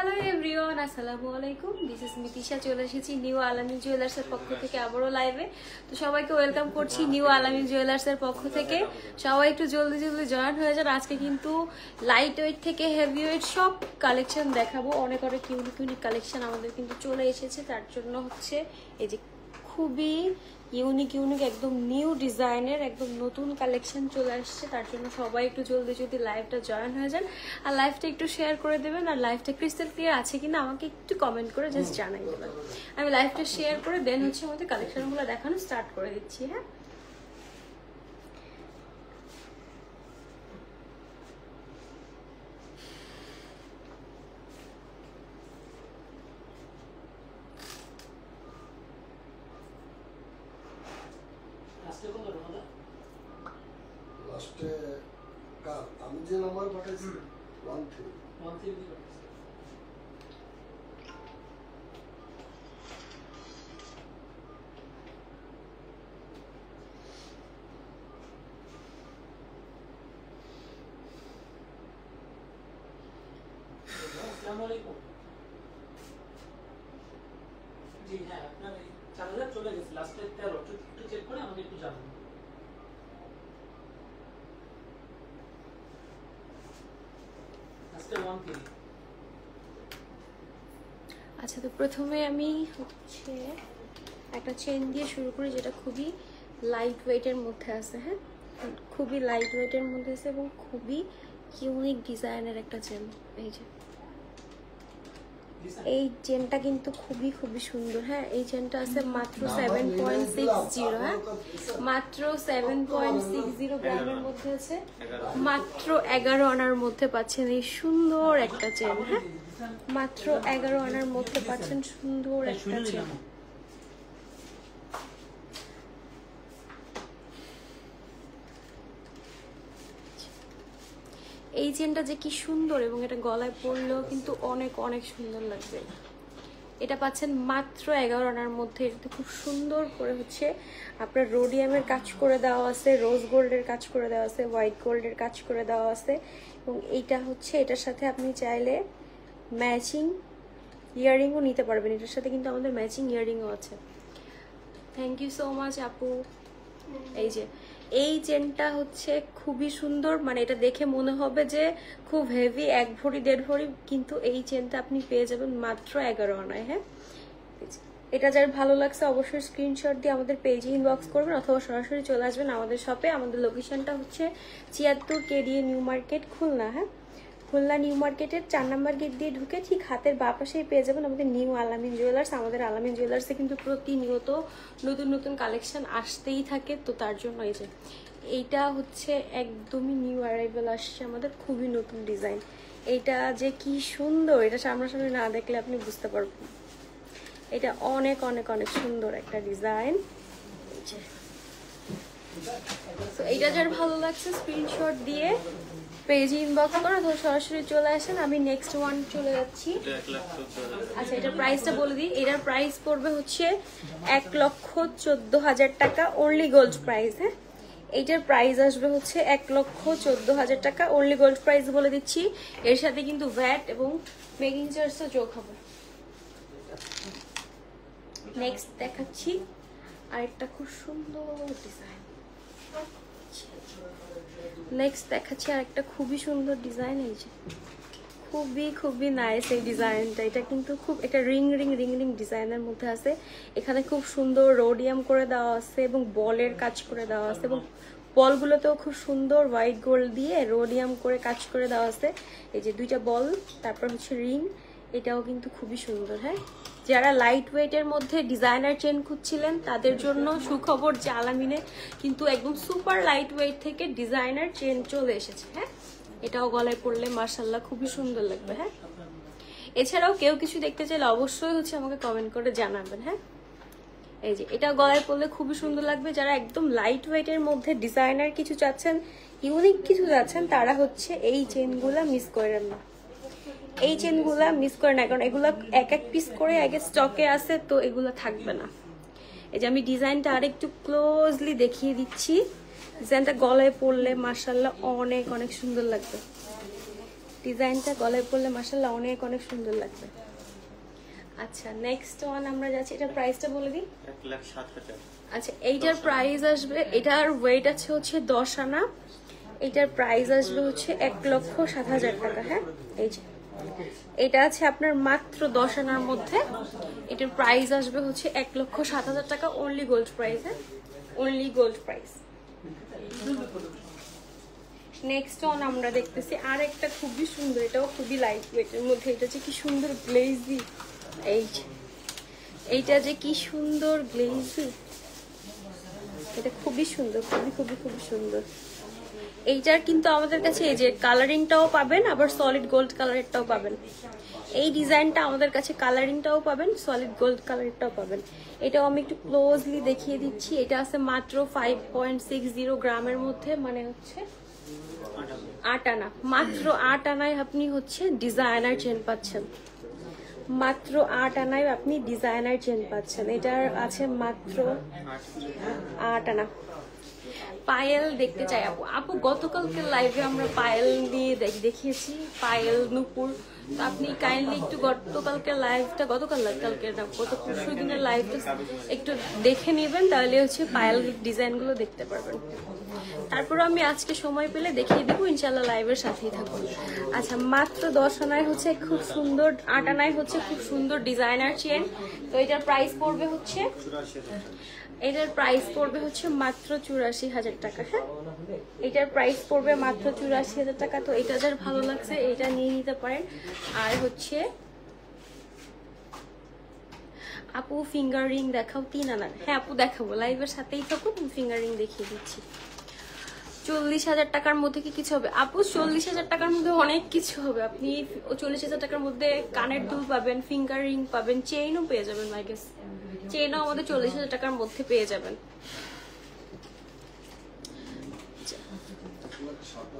Hello everyone, আসসালামু আলাইকুম। This is Mitisha. চলে এসেছি নিউ আলামিন জুয়েলার্সের পক্ষ থেকে আবারও লাইভে। তো সবাইকে ওয়েলকাম করছি নিউ আলামিন জুয়েলার্সের পক্ষ থেকে। সবাই একটু জলদি জলদি জয়েন হয়ে যান। আজকে কিন্তু লাইট ওয়েট থেকে হেভি ওয়েট সব কালেকশন দেখাবো। অনেক অনেক ইউনিক ইউনিক কালেকশন আমাদের কিন্তু চলে এসেছে। তার জন্য হচ্ছে এই যে খুবই ইউনিক ইউনিক একদম নিউ ডিজাইনের একদম নতুন কালেকশন চলে আসছে। তার জন্য সবাই একটু জলদি জলদি লাইভটা জয়েন হয়ে যান আর লাইভটা একটু শেয়ার করে দেবেন। আর লাইভটা ক্রিস্টাল ক্লিয়ার আছে কিনা আমাকে একটু কমেন্ট করে জাস্ট জানাই দেবেন। আমি লাইভটা শেয়ার করে দেন হচ্ছে আমাদের কালেকশনগুলো দেখানো স্টার্ট করে দিচ্ছি। হ্যাঁ, আমি যে নাম্বার পাঠাইছি 13 জি হ্যাঁ, আপনার এই 4000 চলে গেছে লাস্টে 13 একটু চেক করে আমাকে একটু জানান। লাস্টে 13। আচ্ছা, তো প্রথমে আমি হচ্ছে একটা চেন দিয়ে শুরু করি যেটা খুবই লাইট ওয়েটের মধ্যে আছে। হ্যাঁ, খুবই লাইট ওয়েটের মধ্যে আছে এবং খুবই ইউনিক ডিজাইনের একটা চেন। এই চেনটা কিন্তু খুবই খুবই সুন্দর। হ্যাঁ, এই চেনটা আছে মাত্র 7.60। হ্যাঁ, মাত্র 7.60 গ্রামের মধ্যে আছে। মাত্র 11 আনার মধ্যে পাচ্ছেন এই সুন্দর একটা চেন। হ্যাঁ, মাত্র 11 আনার মধ্যে পাচ্ছেন সুন্দর একটা চেন। এই চেনটা যে কি সুন্দর এবং এটা গলায় পরলেও কিন্তু অনেক অনেক সুন্দর লাগবে। এটা পাচ্ছেন মাত্র 11 আনার মধ্যে। এটা খুব সুন্দর করে হচ্ছে আপনার রোডিয়ামের কাজ করে দেওয়া আছে, রোজ গোল্ডের কাজ করে দেওয়া আছে, হোয়াইট গোল্ডের কাজ করে দেওয়া আছে। এবং এইটা হচ্ছে এটার সাথে আপনি চাইলে ম্যাচিং ইয়াররিংও নিতে পারবেন। এটার সাথে কিন্তু আমাদের ম্যাচিং ইয়াররিংও আছে। থ্যাংক ইউ সো মাচ আপু। এই যে এই চেনটা হচ্ছে খুবই সুন্দর, মানে এটা দেখে মনে হবে যে খুব হেভি, 1 ভরি 1.5 ভরি, কিন্তু এই চেনটা আপনি পেয়ে যাবেন মাত্র 11 আনায়। হ্যাঁ, এটা যার ভালো লাগছে অবশ্যই স্ক্রিনশট দিয়ে আমাদের পেজে ইনবক্স করবেন অথবা সরাসরি চলে আসবেন আমাদের শপে। আমাদের লোকেশনটা হচ্ছে 76 কেডিএ নিউ মার্কেট, খুলনা। হ্যাঁ, খুলনা নিউ মার্কেটের 4 নম্বর গেট দিয়ে ঢুকে ঠিক হাতের বাঁ পাশেই পেয়ে যাবেন আমাদের নিউ আলামিন জুয়েলার্স। আমাদের আলামিন জুয়েলার্সে কিন্তু প্রতিনিয়ত নতুন নতুন কালেকশন আসতেই থাকে। তো তার জন্য এই যে এইটা হচ্ছে একদমই নিউ অ্যারাইভেল আসছে আমাদের, খুবই নতুন ডিজাইন। এইটা যে কি সুন্দর, এটা সামনাসামনি না দেখলে আপনি বুঝতে পারবেন। এটা অনেক অনেক অনেক সুন্দর একটা ডিজাইন। তো এইটা যার ভালো লাগছে স্ক্রিনশট দিয়ে পেজে ইনবক্স করে অথবা সরাসরি চলে আসেন। আমি নেক্সট ওয়ান চলে যাচ্ছি। আচ্ছা, এটার প্রাইসটা বলে দিই। এটার প্রাইস পড়বে হচ্ছে 1,14,000 টাকা, অনলি গোল্ড প্রাইস। হ্যাঁ, এইটার প্রাইস আসবে হচ্ছে 1,14,000 টাকা, অনলি গোল্ড প্রাইস বলে দিচ্ছি। এর সাথে কিন্তু ভ্যাট এবং মেকিং চার্জও যোগ হবে। নেক্সট দেখাচ্ছি আরেকটা খুব সুন্দর ডিজাইন। নেক্সট দেখাচ্ছি আরেকটা খুবই সুন্দর ডিজাইন। এই যে খুবই খুবই নাইস এই ডিজাইনটা। এটা কিন্তু খুব একটা রিং রিং রিং রিং ডিজাইনের মধ্যে আছে। এখানে খুব সুন্দর রোডিয়াম করে দেওয়া আছে এবং বলের কাজ করে দেওয়া আছে এবং বলগুলোতেও খুব সুন্দর হোয়াইট গোল্ড দিয়ে রোডিয়াম করে কাজ করে দেওয়া আছে। এই যে 2টা বল, তারপর হচ্ছে রিং, এটাও কিন্তু খুবই সুন্দর। হ্যাঁ, যারা লাইট ওয়েটের মধ্যে ডিজাইনার চেন খুঁজছিলেন তাদের জন্য সুখবর যে আলামিনে কিন্তু একদম সুপার লাইট ওয়েট থেকে ডিজাইনার চেন চলে এসেছে। হ্যাঁ, এটাও গলায় পরলে মাশাআল্লাহ খুবই সুন্দর লাগবে। হ্যাঁ, এছাড়াও কেউ কিছু দেখতে চাইলে অবশ্যই হচ্ছে আমাকে কমেন্ট করে জানাবেন। হ্যাঁ, এই যে এটা গলায় পরলে খুবই সুন্দর লাগবে। যারা একদম লাইট ওয়েটের মধ্যে ডিজাইনার কিছু চাচ্ছেন, ইউনিক কিছু চাচ্ছেন, তারা হচ্ছে এই চেনগুলা মিস করেন না। এই চেনগুলা মিস করে না, কারণ এগুলা এক এক পিস করে আগে স্টকে আছে, তো এগুলা থাকবে না। এই যে আমি ডিজাইনটা আরেকটু ক্লোজলি দেখিয়ে দিচ্ছি। ডিজাইনটা গলায় পরলে মাশাআল্লাহ অনেক অনেক সুন্দর লাগবে। ডিজাইনটা গলায় পরলে মাশাআল্লাহ অনেক অনেক সুন্দর লাগবে। আচ্ছা নেক্সট ওয়ান আমরা যাচ্ছি, এটার প্রাইসটা বলে দিই। 1,07,000। আচ্ছা এইটার প্রাইস আসবে, এটার ওয়েট আছে হচ্ছে 10 আনা, এটার প্রাইস আসবে হচ্ছে 1,07,000 টাকা। হ্যাঁ এই যে এটা আছে আপনার মাত্র 10 আনার মধ্যে, এটার প্রাইস আসবে হচ্ছে 1,07,000 টাকা, অনলি গোল্ড প্রাইস। হ্যাঁ only gold price. Next on আমরা দেখতেছি আর একটা খুবই সুন্দর, এটাও খুবই লাইট ওয়েটের মধ্যে, এটা যে কি সুন্দর গ্লেজি, এইটা যে কি সুন্দর গ্লেজি, এটা খুবই সুন্দর, খুবই খুবই খুবই সুন্দর। এইটার কিন্তু আমাদের কাছে এই যে কালারিংটাও পাবেন, আবার সলিড গোল্ড কালারেরটাও পাবেন। এই ডিজাইনটা আমাদের কাছে কালারিংটাও পাবেন, সলিড গোল্ড কালারেরটাও পাবেন। এটাও আমি একটু ক্লোজলি দেখিয়ে দিচ্ছি। এটা আছে মাত্র 5.60 গ্রামের মধ্যে, মানে হচ্ছে 8 আনা, মাত্র 8 আনায় আপনি হচ্ছে ডিজাইনার চেন পাচ্ছেন, মাত্র 8 আনায় আপনি ডিজাইনার চেন পাচ্ছেন। এটার আছে মাত্র 8 আনা। পায়েল দেখতে চাই আপু, আপু গতকালকে লাইভে আমরা পায়েল নিয়ে দেখিয়েছি, পায়েল নুপুর, তো আপনি কাইন্ডলি একটু গতকালকে কালকে না গত পরশু দিনের লাইভটা একটু দেখে নেবেন, তাহলে হচ্ছে পায়েল ডিজাইনগুলো দেখতে পারবেন। তারপর আমি আজকে সময় পেলে দেখিয়ে দিব, ইনশাল্লাহ লাইভের সাথেই থাকুন। আচ্ছা মাত্র 10 আনায় হচ্ছে খুব সুন্দর, 8 আনায় হচ্ছে খুব সুন্দর ডিজাইনার চেন। তো এটার প্রাইস পড়বে হচ্ছে, এটার প্রাইস পড়বে হচ্ছে মাত্র 84,000 টাকা। হ্যাঁ এটার প্রাইস পড়বে মাত্র 84,000 টাকা। তো এটা যার ভালো লাগছে এটা নিয়ে নিতে পারেন। আর হচ্ছে আপু ফিঙ্গার রিং দেখাও 3 আনার। হ্যাঁ আপু দেখাবো, লাইভের সাথেই থাকুন, ফিঙ্গার রিং দেখিয়ে দিচ্ছি। 40,000 টাকার মধ্যে কি কিছু হবে আপু? 40,000 টাকার মধ্যে অনেক কিছু হবে। আপনি 40,000 টাকার মধ্যে কানের দুল পাবেন, ফিঙ্গার রিং পাবেন, চেইনও পেয়ে যাবেন। মাই গেস চেইনও আমাদের 40,000 টাকার মধ্যে পেয়ে যাবেন।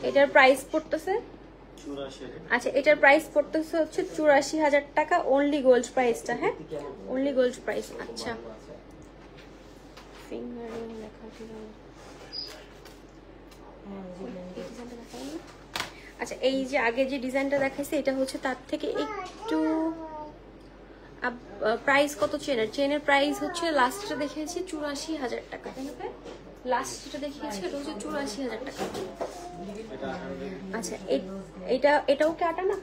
এটার প্রাইস পড়তেছে, আচ্ছা এটার প্রাইস পড়তেছে হচ্ছে 84,000 টাকা, অনলি গোল্ড প্রাইসটা। হ্যাঁ অনলি গোল্ড প্রাইস। আচ্ছা ফিঙ্গার রিং লেখা ছিল, আচ্ছা এই যে আগে যে ডিজাইনটা দেখাইছে এটা হচ্ছে তার থেকে একটু প্রাইস কত চেনের, চেনের প্রাইস হচ্ছে লাস্টে দেখিয়েছি 84,000 টাকা, তাই না? লাস্ট যেটা দেখিয়েছি এটা হচ্ছে 84,000 টাকা। আচ্ছা এটাও কি 8 আনা?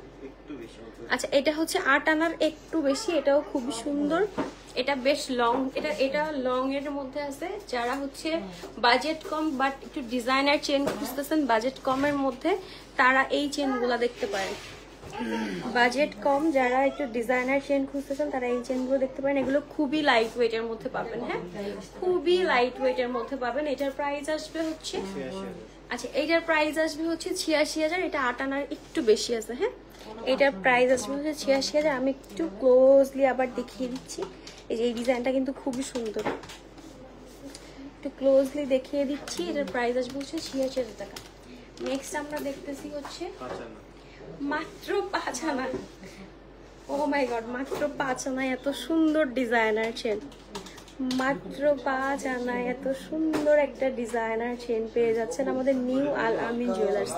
আচ্ছা এটা হচ্ছে 8 আনার একটু বেশি, এটাও খুবই সুন্দর। এটা বেশ লং, এটা লং এর মধ্যে আছে। যারা হচ্ছে বাজেট কম বাট একটু ডিজাইনার চেন খুঁজতেছেন বাজেট কমের মধ্যে, তারা এই চেনগুলো দেখতে পারেন। বাজেট কম যারা একটু ডিজাইনার চেন খুঁজতেছেন তারা এই চেনগুলো দেখতে পারেন। এগুলো খুবই লাইট ওয়েটের মধ্যে পাবেন। হ্যাঁ খুবই লাইট ওয়েটের মধ্যে পাবেন। এটার প্রাইস আসবে হচ্ছে, আচ্ছা এইটার প্রাইস আসবে হচ্ছে 86,000। এটা 8 আনার একটু বেশি আছে। হ্যাঁ এটার প্রাইস আসবে হচ্ছে 86,000। আমি একটু ক্লোজলি আবার দেখিয়ে দিচ্ছি। এই যে এই ডিজাইনটা কিন্তু খুবই সুন্দর, একটু ক্লোজলি দেখিয়ে দিচ্ছি। এটার প্রাইস আসবে হচ্ছে 86,000 টাকা। নেক্সট আমরা দেখতেছি হচ্ছে মাত্র 5 আনা। ও মাই গড মাত্র 5 আনায় এত সুন্দর ডিজাইনার চেন, মাত্র 5 আনায় এত সুন্দর একটা ডিজাইনার চেন পেয়ে যাচ্ছেন আমাদের নিউ আল আমিন জুয়েলার্স।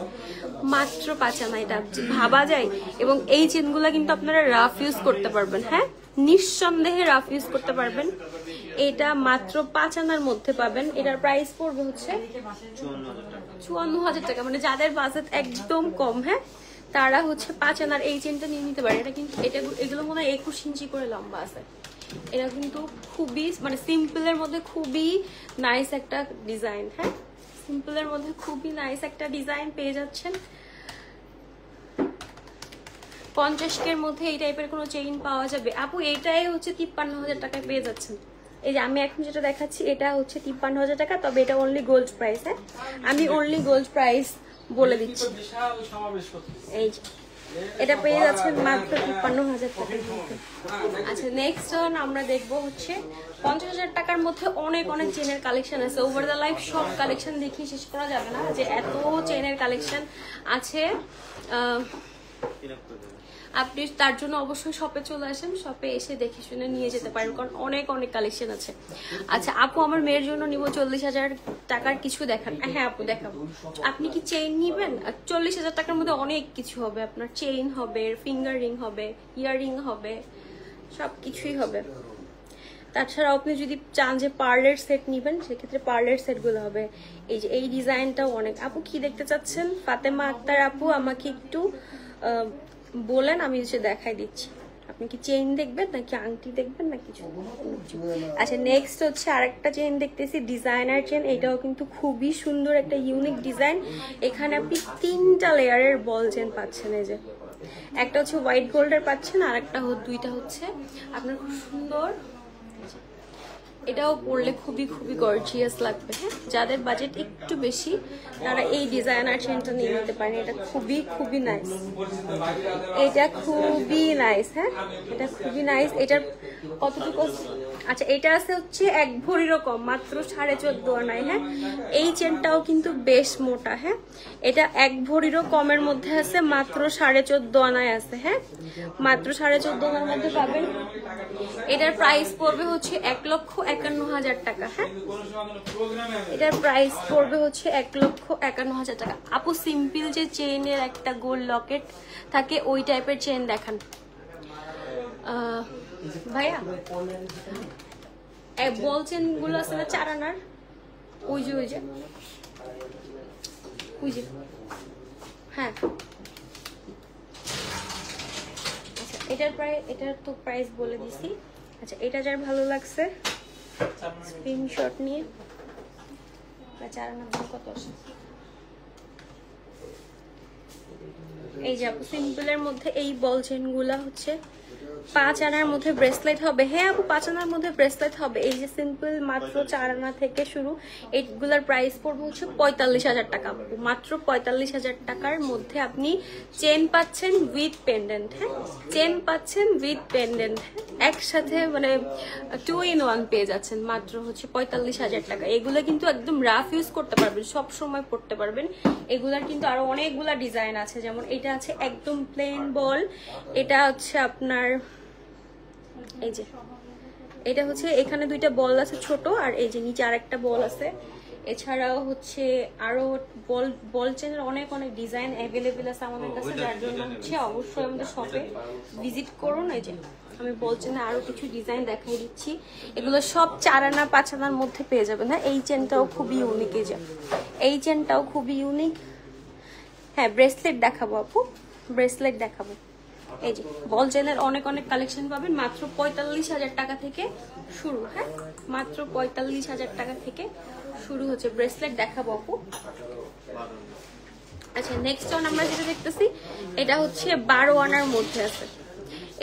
মাত্র 5 আনায় এটা ভাবা যায়। এবং এই চেনগুলো কিন্তু আপনারা রাফ ইউজ করতে পারবেন। হ্যাঁ নিঃসন্দেহে রাফ ইউজ করতে পারবেন। এটা মাত্র 5 আনার মধ্যে পাবেন। এটার প্রাইস পড়বে হচ্ছে 54,000 টাকা। মানে যাদের বাজেট একদম কম, হ্যাঁ তারা হচ্ছে 5 আনার এই চেনটা নিয়ে নিতে পারে। এটা কিন্তু এগুলো মনে হয় 21 ইঞ্চি করে লম্বা আছে। এটা কিন্তু খুবই মানে সিম্পলের মধ্যে খুবই নাইস একটা ডিজাইন। হ্যাঁ সিম্পলের মধ্যে খুবই নাইস একটা ডিজাইন পেয়ে যাচ্ছেন। 50K মধ্যে এই টাইপের কোনো চেইন পাওয়া যাবে আপু? এইটাই হচ্ছে 53,000 টাকায় পেয়ে যাচ্ছেন। এই যে আমি এখন যেটা দেখাচ্ছি এটা হচ্ছে 53,000 টাকা, তবে এটা অনলি গোল্ড প্রাইস। হ্যাঁ আমি অনলি গোল্ড প্রাইস বলে দিচ্ছি। এই যে এটা পেয়ে যাচ্ছেন মাত্র 53,000 টাকার মধ্যে। আচ্ছা নেক্সট আমরা দেখবো হচ্ছে 50,000 টাকার মধ্যে অনেক অনেক চেনের কালেকশন আছে। ওভার দ্য লাইফ সব কালেকশন দেখিয়ে শেষ করা যাবে না, যে এত চেনের কালেকশন আছে। আপনি তার জন্য অবশ্যই শপে চলে আসেন, শপে এসে দেখে শুনে নিয়ে যেতে পারেন, কারণ অনেক অনেক কালেকশন আছে। আচ্ছা আপু, আমার মেয়ের জন্য নিব 40,000 টাকার কিছু দেখান। হ্যাঁ আপু দেখাবো। আপনি কি চেইন নিবেন? 40,000 টাকার মধ্যে অনেক কিছু হবে আপনার, চেইন হবে, ফিঙ্গার রিং হবে, ইয়াররিং হবে, সব কিছুই হবে। তাছাড়াও আপনি যদি চান যে পার্লের সেট নিবেন, সেক্ষেত্রে পার্লের সেটগুলো হবে। এই যে এই ডিজাইনটাও অনেক। আপু কি দেখতে চাচ্ছেন? ফাতেমা আক্তার আপু, আমাকে একটু বলেন, আমি হচ্ছে দেখাই দিচ্ছি। আপনি কি চেইন দেখবেন নাকি আংটি দেখবেন না কিছু? আচ্ছা নেক্সট হচ্ছে আরেকটা চেইন দেখতেছি, ডিজাইনার চেইন। এটাও কিন্তু খুবই সুন্দর একটা ইউনিক ডিজাইন। এখানে আপনি 3টা লেয়ারের বল চেইন পাচ্ছেন। এই যে একটা হচ্ছে হোয়াইট গোল্ডের পাচ্ছেন, আর একটা দুইটা হচ্ছে আপনার খুব সুন্দর। এটাও পরলে খুবই খুবই গর্জিয়াস লাগবে। হ্যাঁ, যাদের বাজেট একটু বেশি তারা এই ডিজাইনার চেইনটা নিয়ে নিতে পারেন। এটা খুবই খুবই নাইস, এটা খুবই নাইস। হ্যাঁ, এটা খুবই নাইস। এটার কতটুকু? আচ্ছা এটা আছে হচ্ছে 1 ভরিরও কম, মাত্র 14.5 আনায়। হ্যাঁ, এই চেনটাও কিন্তু বেশ মোটা। হ্যাঁ, এটা 1 ভরিরও কমের মধ্যে আছে, মাত্র 14.5 আনায় আছে। হ্যাঁ, মাত্র 14.5 আনার মধ্যে পাবেন। এটার প্রাইস পড়বে হচ্ছে 1,51,000 টাকা। হ্যাঁ, এটার প্রাইস পড়বে হচ্ছে 1,51,000 টাকা। আপু সিম্পল যে চেইনের একটা গোল লকেট থাকে, ওই টাইপের চেইন দেখান ভাইয়া। বল চেন গুলো আছে না 4 আনার, ওই যে হ্যাঁ। আচ্ছা এটার তো প্রাইস বলে দিছি। আচ্ছা এটা যার ভালো লাগছে স্ক্রিনশট নিয়ে 4 আনার দাম কত আসে? এই যে আপু সিম্পলের মধ্যে এই বল চেন গুলা হচ্ছে 5 আনার মধ্যে ব্রেসলেট হবে। হ্যাঁ আপু 5 আনার মধ্যে ব্রেসলেট হবে। এই যে সিম্পল মাত্র 4 আনা থেকে শুরু। এইগুলার প্রাইস পড়বে হচ্ছে 45,000 টাকা। মাত্র 45,000 টাকার মধ্যে আপনি চেন পাচ্ছেন উইথ পেন্ডেন্ট। হ্যাঁ, চেন পাচ্ছেন উইথ পেন্ডেন্ট একসাথে, মানে 2 in 1 পেয়ে যাচ্ছেন। মাত্র হচ্ছে 45,000 টাকা। এগুলো কিন্তু একদম রাফ ইউজ করতে পারবেন, সব সময় পড়তে পারবেন। এগুলার কিন্তু আরো অনেকগুলা ডিজাইন আছে, যেমন এটা আছে একদম প্লেন বল। এটা হচ্ছে আপনার এই যে এটা হচ্ছে এখানে 2টা বল আছে ছোট, আর এই যে নিচে আরেকটা বল আছে। এছাড়াও হচ্ছে আরো বল চেনের অনেক অনেক ডিজাইন অ্যাভেলেবেল আছে আমাদের কাছে, যার জন্য হচ্ছে অবশ্যই আমাদের শপে ভিজিট করুন। এই যে আমি বল চেনে আরো কিছু ডিজাইন দেখাই দিচ্ছি। এগুলো সব 4 আনা 5 আনার মধ্যে পেয়ে যাবেন। হ্যাঁ, এই চেনটাও খুবই ইউনিক। এই যে এই চেনটাও খুবই ইউনিক। হ্যাঁ, ব্রেসলেট দেখাবো আপু, ব্রেসলেট দেখাবো। এই যে বল চেনের অনেক অনেক কালেকশন পাবেন, মাত্র 45,000 টাকা থেকে শুরু। হ্যাঁ, মাত্র 45,000 টাকা থেকে শুরু হচ্ছে। ব্রেসলেট দেখাবো আপু। আচ্ছা নেক্সট ওয়ান আমরা যেটা দেখতেছি, এটা হচ্ছে 12 আনার মধ্যে আছে।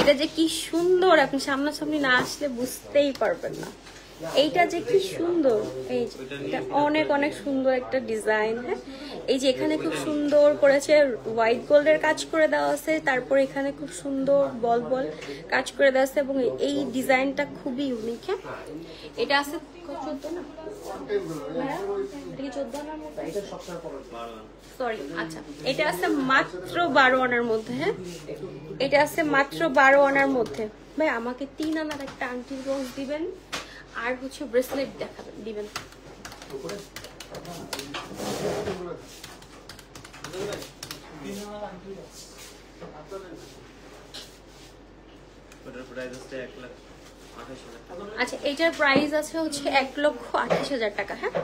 এটা যে কি সুন্দর, আপনি সামনাসামনি না আসলে বুঝতেই পারবেন না এইটা যে কি সুন্দর। এই যে এটা অনেক অনেক সুন্দর একটা ডিজাইন। হ্যাঁ, এই যে এখানে খুব সুন্দর করেছে হোয়াইট গোল্ডের কাজ করে দেওয়া আছে, তারপর এখানে খুব সুন্দর বল বল কাজ করে দেওয়া আছে, এবং এই ডিজাইনটা খুবই ইউনিক। হ্যাঁ, এটা আছে 14 না, এটা 14 আনার মধ্যে, সরি। আচ্ছা এটা আছে মাত্র 12 আনার মধ্যে। হ্যাঁ, এটা আছে মাত্র 12 আনার মধ্যে। ভাই আমাকে 3 আনার একটা আংটির বক্স দিবেন, আর হচ্ছে ব্রেসলেট দিবেন। আচ্ছা এইটার প্রাইস আছে হচ্ছে 1,28,000 টাকা। হ্যাঁ,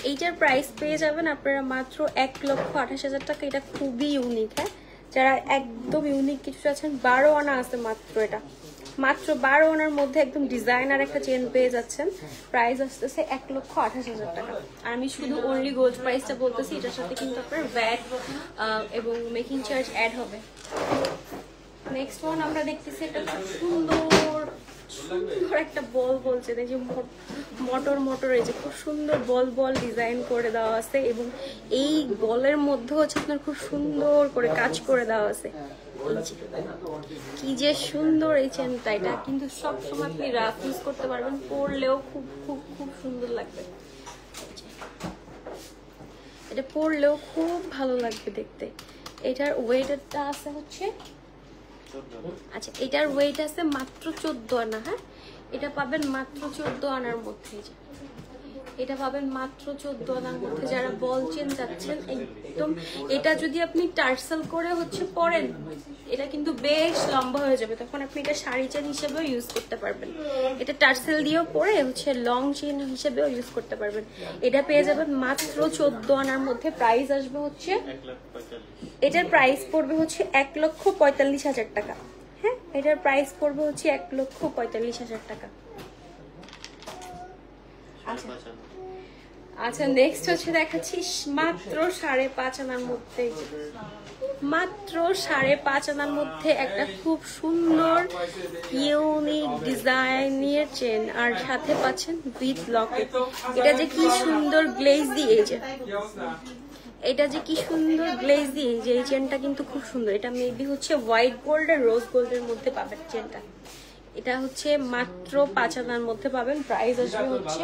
এইটার প্রাইস পেয়ে যাবেন আপনারা মাত্র 1,28,000 টাকা। এটা খুবই ইউনিক। হ্যাঁ, যারা একদম ইউনিক কিছু আছেন, 12 আনা আছে মাত্র। এটা মাত্র 12 আনার মধ্যে একদম ডিজাইনার একটা চেন পেয়ে যাচ্ছেন। প্রাইস আসতেছে 1,28,000 টাকা। আর আমি শুধু অনলি গোল্ড প্রাইসটা বলতেছি, এটার সাথে কিন্তু আপনার ভ্যাট এবং মেকিং চার্জ অ্যাড হবে। নেক্সট ওয়ান আমরা দেখতেছি একটা খুব সুন্দর একটা বল বলছে, এই যে মোটর এই যে খুব সুন্দর বল ডিজাইন করে দেওয়া আছে, এবং এই বলের মধ্যে হচ্ছে আপনার খুব সুন্দর করে কাজ করে দেওয়া আছে। কি যে সুন্দর এই চেনটা, এটা কিন্তু সবসময় আপনি রাফ ইউজ করতে পারবেন, পরলেও খুব খুব খুব সুন্দর লাগবে। এটা পরলেও খুব ভালো লাগবে দেখতে। এটার ওয়েটটা আছে হচ্ছে, আচ্ছা এটার ওয়েট আছে মাত্র 14 আনা। হ্যাঁ, এটা পাবেন মাত্র 14 আনার মধ্যে। এটা পাবেন মাত্র 14 আনার মধ্যে। যারা বল চেন চাচ্ছেন একদম, এটা যদি আপনি টার্সেল করে হচ্ছে পরেন, এটা কিন্তু বেশ লম্বা হয়ে যাবে, তখন আপনি এটা শাড়ি চেন হিসেবেও ইউজ করতে পারবেন। এটা টার্সেল দিয়েও পরে হচ্ছে লং চেন হিসেবেও ইউজ করতে পারবেন। এটা পেয়ে যাবেন মাত্র 14 আনার মধ্যে। প্রাইস আসবে হচ্ছে, এটার প্রাইস পড়বে হচ্ছে 1,45,000 টাকা। হ্যাঁ, এটার প্রাইস পড়বে হচ্ছে 1,45,000 টাকা। আচ্ছা আচ্ছা, নেক্সট হচ্ছে দেখাচ্ছি মাত্র 5.5 আনার মধ্যে। মাত্র 5.5 আনার মধ্যে একটা খুব সুন্দর ইউনিক ডিজাইনের চেন, আর সাথে পাচ্ছেন উইথ লকেট। এটা যে কি সুন্দর গ্লেজ দিয়ে, এটা যে কি সুন্দর গ্লেজ দিয়ে, যে এই চেনটা কিন্তু খুব সুন্দর। এটা মেবি হচ্ছে হোয়াইট গোল্ড আর রোজ গোল্ডের মধ্যে পাবেন চেনটা। এটা হচ্ছে মাত্র 5 আনার মধ্যে পাবেন। প্রাইস আসবে হচ্ছে,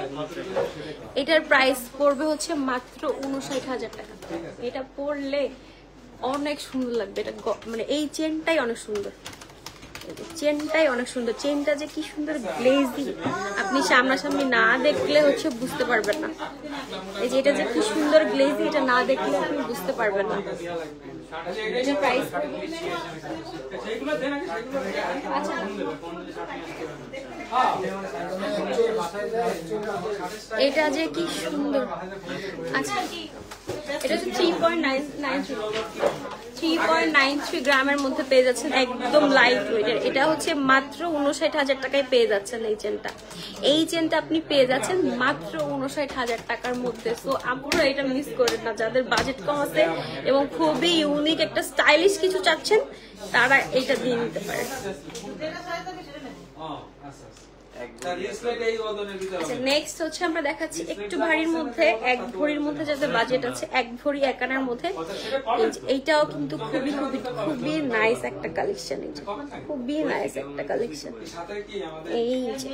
এটার প্রাইস পড়বে হচ্ছে মাত্র 59,000 টাকা। এটা পরলে অনেক সুন্দর লাগবে। এটা মানে এই চেনটাই অনেক সুন্দর, চেনটাই অনেক সুন্দর। চেনটা যে কি সুন্দর গ্লেজি, আপনি সামনাসামনি না দেখলে হচ্ছে বুঝতে পারবেন না। এই যে এটা যে কি সুন্দর গ্লেজি, এটা না দেখলে আপনি বুঝতে পারবেন না। এটা প্রাইস, আচ্ছা এটা যে কি সুন্দর। আচ্ছা এটা হচ্ছে 3.93 গ্রামের মধ্যে পেয়ে যাচ্ছেন, একদম লাইট ওয়েটের। এটা হচ্ছে মাত্র 59,000 টাকায় পেয়ে যাচ্ছেন এই চেনটা। এই চেনটা আপনি পেয়ে যাচ্ছেন মাত্র 59,000 টাকার মধ্যে। সো আপনারা এটা মিস করেন না, যাদের বাজেট কম আছে এবং খুবই ইউনিক একটা স্টাইলিশ কিছু চাচ্ছেন, তারা এটা দিয়ে নিতে পারে। আচ্ছা নেক্সট হচ্ছে আমরা দেখাচ্ছি একটু ভারীর মধ্যে, 1 ভরির মধ্যে যাদের বাজেট আছে, 1 ভরি 1 আনার মধ্যে। এইটাও কিন্তু খুবই খুবই খুবই নাইস একটা কালেকশন। এই যে খুবই নাইস একটা কালেকশন। এই যে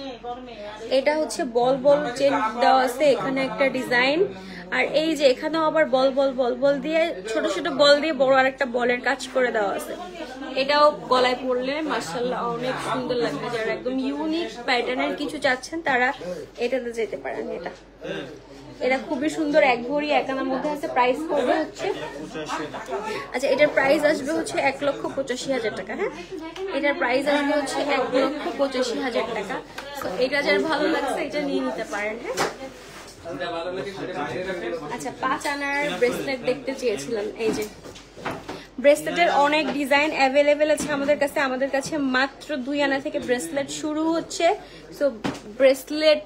এটা হচ্ছে বল বল চেন দেওয়া আছে, এখানে একটা ডিজাইন, আর এই যে এখানেও আবার বল বল বল বল দিয়ে, ছোট ছোট বল দিয়ে বড় আরেকটা বলের কাজ করে দেওয়া আছে। এটাও গলায় পরলে মাশাআল্লাহ অনেক সুন্দর লাগবে। যারা একদম ইউনিক প্যাটার্নের কিছু চাচ্ছেন তারা এটাতে যেতে পারেন। এটা খুবই সুন্দর, 1 ভরি 1 আনার মধ্যে আছে। প্রাইস পড়বে হচ্ছে, আচ্ছা এটার প্রাইস আসবে হচ্ছে 1,85,000 টাকা। হ্যাঁ, এটার প্রাইস আসবে হচ্ছে 1,85,000 টাকা। তো এটা যার ভালো লাগছে এটা নিয়ে নিতে পারেন। হ্যাঁ, আচ্ছা 5 আনার ব্রেসলেট দেখতে চেয়েছিলাম। এই যে ব্রেসলেটের অনেক ডিজাইন অ্যাভেলেবেল আছে আমাদের কাছে। আমাদের কাছে মাত্র 2 আনা থেকে ব্রেসলেট শুরু হচ্ছে। সো ব্রেসলেট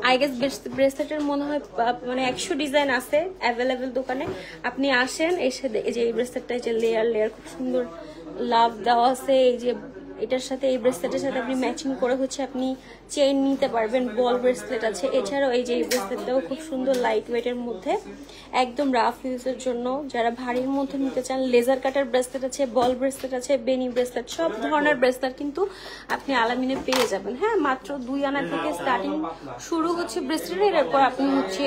আই গেস ব্রেসলেটের মনে হয় মানে 100 ডিজাইন আছে অ্যাভেলেবেল দোকানে। আপনি আসেন, এসে এই যে এই ব্রেসলেটটা যে লেয়ার লেয়ার খুব সুন্দর লাভ দেওয়া আছে। এই যে এটার সাথে এই ব্রেসলেটের সাথে আপনি ম্যাচিং করে হচ্ছে আপনি চেইন নিতে পারবেন। বল ব্রেসলেট আছে, এছাড়াও এই যে এই ব্রেসলেটটাও খুব সুন্দর লাইট ওয়েটের মধ্যে, একদম রাফ ইউজের জন্য। যারা ভারীর মধ্যে নিতে চান, লেজার কাটার ব্রেসলেট আছে, বল ব্রেসলেট আছে, বেনি ব্রেসলেট, সব ধরনের ব্রেসলেট কিন্তু আপনি আলামিনে পেয়ে যাবেন। হ্যাঁ, মাত্র 2 আনা থেকে স্টার্টিং শুরু হচ্ছে ব্রেসলেটের। এরপর আপনি হচ্ছে